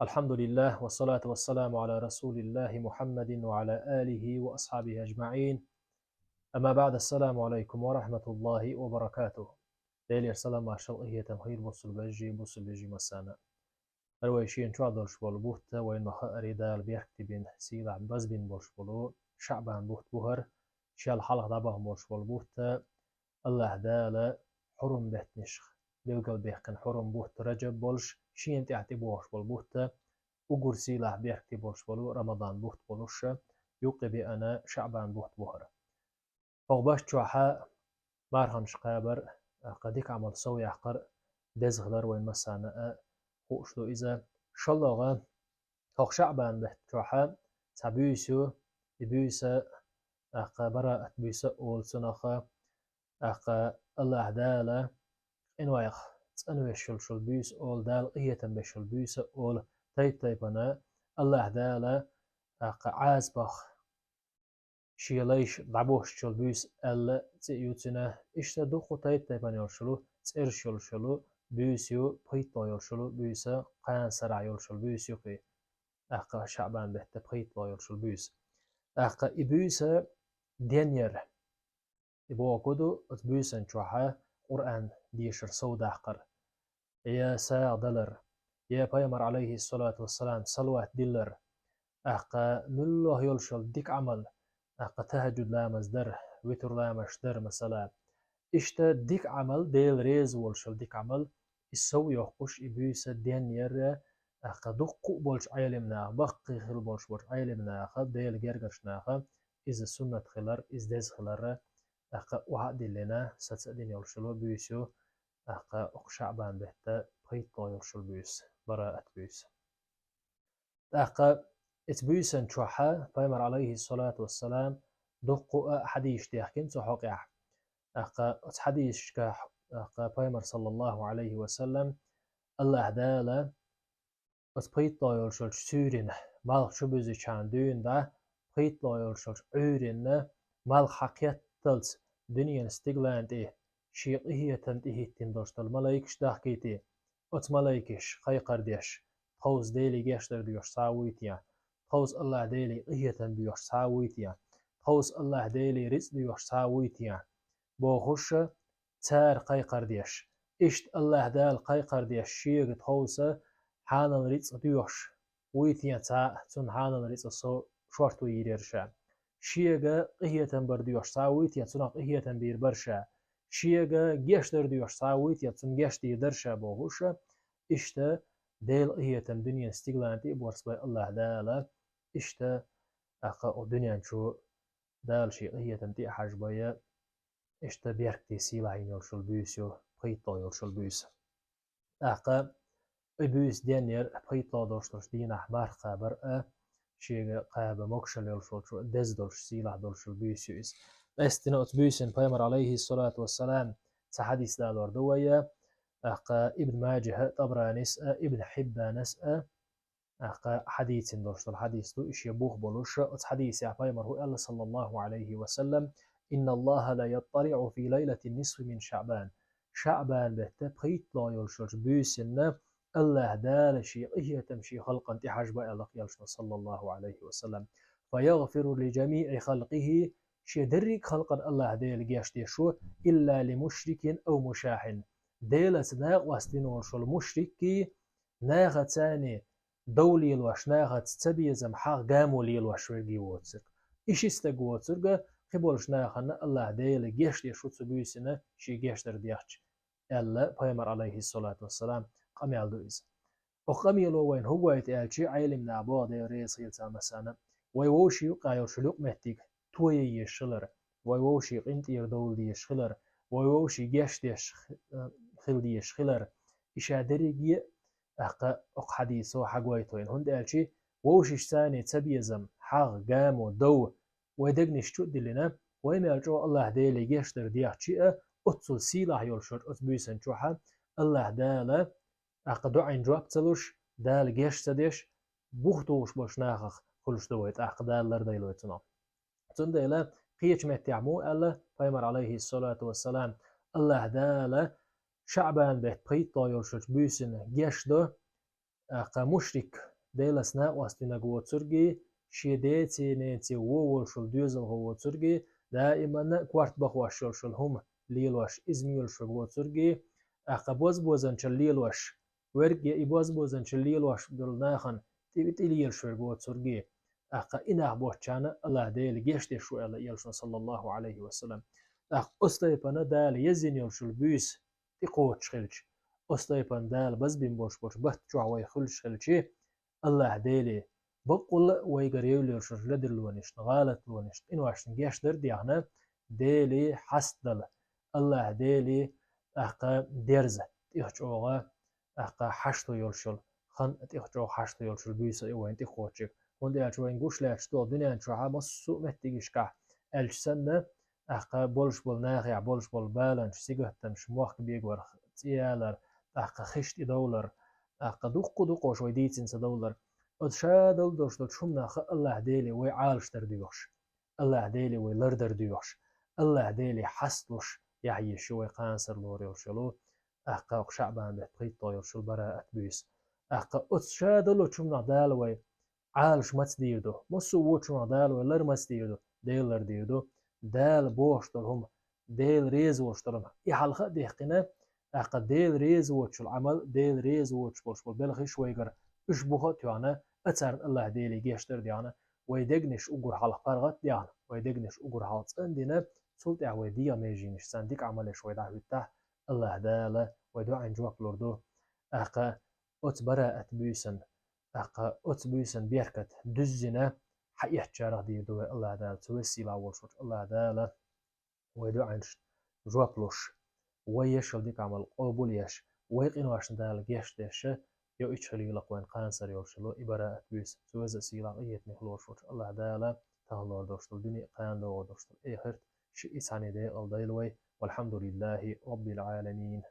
الحمد لله والصلاة والسلام على رسول الله محمد وعلى آله وأصحابه أجمعين. أما بعد، السلام عليكم ورحمة الله وبركاته. ديلي السلام عشان هي تمخير بوصل بيجي مسانا الويشين شو عدلش بوت وين مخا أريدا البيحكي بين سيلا بس بين بوش بولو شعبان بوت بوهر شال حلق دابهم بوش بوت الله دالا حرم بيت نشخ بيلقل بيحكن حرم بوت رجب بولش شين تعتي بوش بوت وقرسي له بيحكي بولش بولو رمضان بوت بولوش يوقي أنا شعبان بوت بوهر فوقباش تشوحا مارهنش قابر قديك عمل سوي أحقر دزغلر وين مسانا خوشلو إذا شلغا توق شعبان بحت تشوحا تبيسو يبيسا برا أتبيسا أول سنخا الله دالا إنوايخ تسأنوي شل بيس أول دال إيتن بشل بيس أول تيبنا الله دالا عازبخ شيليش ضعبوش شل بيس ألا تيوتنا اشتدوخو تيبنا يرشلو تيرشل شلو بيسيو بيطا يرشلو بيسا قان سرع يرشل بيسيو في شعبان بحت بيطا يرشل بيس إبيسا دينير إبوا كدو أتبيسن شوحا قرآن ديشر سودا حقر يا سا دلر يا بيمر عليه الصلاة والسلام صلوات دلر ملو يلشل ديك عمل تهجد لا مصدر وتر لا مشدر مثلا اشتا ديك عمل ديل ريز ولشل ديك عمل السو يخش إبيس دينير دقو بولش عيلمنا بقي خل بولش عيلمنا ديل جرجشنا إذا سنة خلر إز ديز خلر وعد لنا ستسألين يرشلو بيسو شعبان بهتا بيطا يرشل بيس براءة بيس اتبيسن شوحا بيمر عليه الصلاة والسلام دقو حديش تيحكين سحوقع حديش بيمر صلى الله عليه وسلم الله دالا بيطا يرشل سورين مالك شبزي كان دون دا بيطا يرشل عورين مالك حقيت تلت دنيا استقلانت شيق هي تنتهي تندرست الملايكش داخكيتي ات ملايكش خي قرديش خوز ديلي جاشتر ديوش ساويتيا خوز الله ديلي هي تنبيوش ساويتيا خوز الله ديلي رزق ديوش ساويتيا بوخش تار خي قرديش اشت الله دال خي قرديش شيق خوسا حانا رزق ديوش ويتيا تا تن حانا رزق سو شورتو يريرشا شيغا قهيتن برديوش ساويت يتسنا قهيتن بير برشا شيغا جيشتر ديوش ساويت يتسن جيشتي درشا بوهوشا اشتا ديل قهيتن دنيا استقلانتي بورس باي الله دالا اشتا دنيا شو دال شي قهيتن تي حاجبايا اشتا بيركتي سيلاين يرشل بيسيو قيطا يرشل بيس بيس دينير قيطا دوشتوش دين احمار خابر شيء قابة مكشل يلشلشو دز دولش سيلا دولشل بيسيوس استنوت بيسن بيمر عليه الصلاة والسلام تحديث دالور دوية ابن ماجه طبرانيس ابن حبانس حديث دولش الحديث دو إش يبوه بلوش حديث يا بيمر هو الله صلى الله عليه وسلم إن الله لا يطلع في ليلة النصف من شعبان بتبقيت لا يلشلش بيسن الله دال شيء هي تمشي خلقا تحجب الله يلشن صلى الله عليه وسلم فيغفر لجميع خلقه شيء درك خلقا الله ديل جيش شو إلا لمشرك أو مشاحن ديل سناق واستنون شو المشركي ناغت ثاني دولي الوش ناغت تبيزم حق قاموا الوش ورقي ووتسك إيش استقوتسك قبولش ناغن الله ديل جيش شو تبيسنا شي جيش در ديخش ألا بيمر عليه الصلاة والسلام قميال دويز وقميلو وين هو يتألشي عيلم نعباد ريس يلتا مسانا ويوشي قاير شلوق مهتيك توي يشلر ويوشي قنت يردول دي يشخلر ويوشي جيش ديش خل دي يشخلر إشادريجي أق حديثو حقويتوين هند ألشي ووشي ثاني تبيزم حق قامو دو ويدقنش تؤدي لنا ويما يلجو الله ديلي جيش در ديح شيء أتصل سيلاح يلشر أتبيسن شوحا الله دالا أقدو عين جواب تلوش دال جيش تديش بوختوش باش ناخخ كلش دويت أقدال لرديلويتنا تنديلا قيش متعمو ألا فيمر عليه الصلاة والسلام الله دالا شعبان بيت قيطا يلشش بيسن جيش دو مشرك ديلسنا واستنا قوتسرقي شيديتي نيتي وولشل ديوزل قوتسرقي دائما كوارت بخواشل هم ليلوش إزميل شقوتسرقي أقبوز بوزن شليلوش ورقي إبوز بوزن شليلوش بالناخن تبتليل شقوتسرقي أقا إنه بوشانا الله ديل جيشتي شو الله يلشن صلى الله عليه وسلم أق أستيبنا دال يزين يلشل بيس تقوتش خلش أستيبن دال بس بين بوش بحت جوعوي خلش خلشي الله ديلي بقول ويقريو يلشل لدر لونش غالت لونش إنو عشان جيش در ديانا ديلي حسدل الله ديلي أقا ديرزة تيحجوغا أقا حشتو يلشل خن تيحجوغ حشتو يلشل بيس إيوين تيخوتشك وندي أجوين قوش لأش تو دنيا نشوها مصو مهتيجش كح ألش سنة أحقا بولش بول ناخي بولش بول بالانش سيجهتم شموخ بيجور تيالر أحقا خشت دولار أحقا دوق شوي ديتين دولار أتشادل دوش دوش شم ناخ الله ديلي وي عالش درديوش الله ديلي وي لردر ديوش الله ديلي حسلوش يحيي شوي قانسر لوري وشلو أحقا شعبان بتقيت طاير شو البراءة بيس أحقا أتشادل شم ناخ دالوي عالش متس ديردو مصو ووتشو دالوي لر متس ديردو ديلر ديردو دال بوشتلهم ديل ريز وشتلهم يحلقة ديحقنا أقا ديل ريز وش العمل ديل ريز وش بول بلخي شويقر اشبوها تيانا أتسار الله ديلي جيشتر ديانا ويدقنش أقر حلق قرغت ديانا ويدقنش أقر حلق سندنا سلط اعوي ديا ميجينش سندك عمل شوي دعوي تح الله دالا ويدعين جواب لوردو أقا أتبراءت بيسن أقا أتبيسن بيركت دزنا حقيقة شارع ديردو الله دال توسي لا ورشوش الله دال ويدعنش جوابلوش ويشل ديك عمل قبول يش ويقينو عشان دال جيش ديش يو إيشخلي لقوين قانسر يوشلو إبراءة بيس توزا سيلا إيت نخلوش الله دال تهلور دوشتل دنيا قان دو دوشتل إيخرت شئ إساني دي الديلوي والحمد لله رب العالمين.